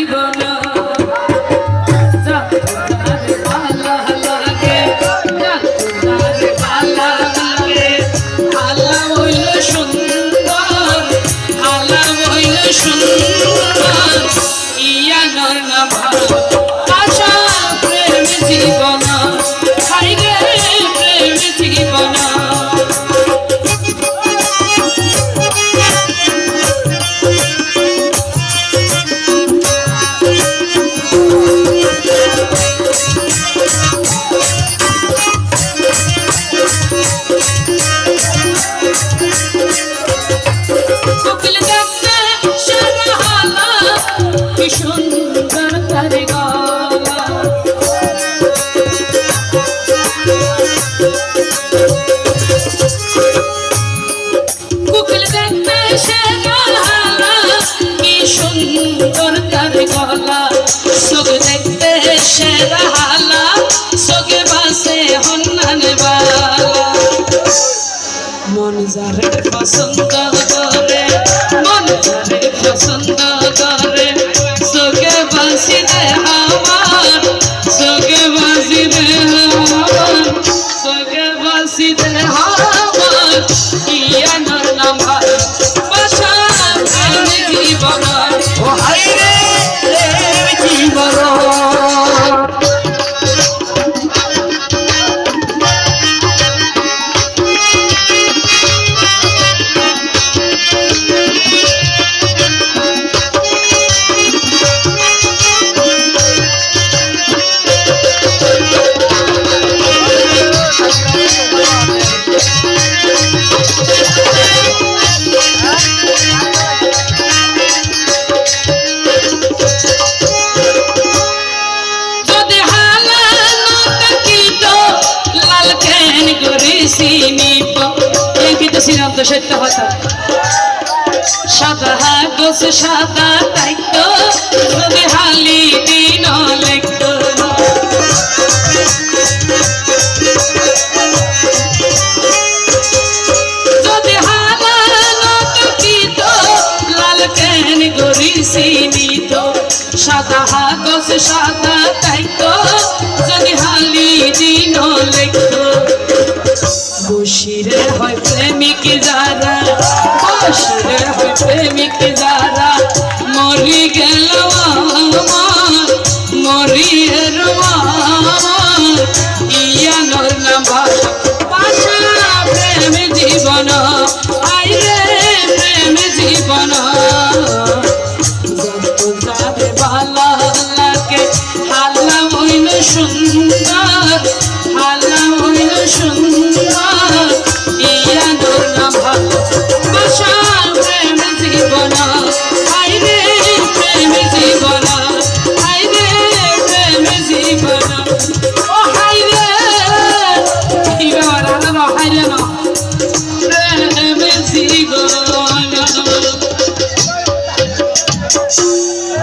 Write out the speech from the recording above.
জীবন ভালা লাগে ভালা লাগে আল্লাহ হইল সুন্দর আল্লাহ হইল সুন্দর ইয়ানোর না ভালো আশা প্রেম জীবন হাইরে প্রেম জীবন মন যারে পছন্দ করে মন যারে পছন্দ করে চোখে বাসি দে আমার চোখে বাসি দে আমার চোখে বাসি দে আমার ইয়ানোর নাম ভালোবাসা প্রেম জীবন ও হায়রে প্রেম জীবন সাদা গোস সাদা তাইতো যদি হালি দিন লেখতো যদি হালানো তকিত লাল কেন গরিসি নিত সাদা গোস সাদা তাইতো যদি হালি দিন লেখতো বসিরে হয় প্রেমিক যারা বসিরে হয় প্রেমিক যারা মরি গেল আমার মরি আমার ইয়ানোর না ভালোবাসা প্রেম জীবন আইরে প্রেম জীবন যত যাবে ভালো লাগে আল্লাহ হইল সুন্দর আল্লাহ হইল সুন্দর ইয়ানোর না ভালোবাসা প্রেম জীবন আইরে প্রেম জীবন আইরে প্রেম জীবন ও হাইরে কি বাবা হাইরে না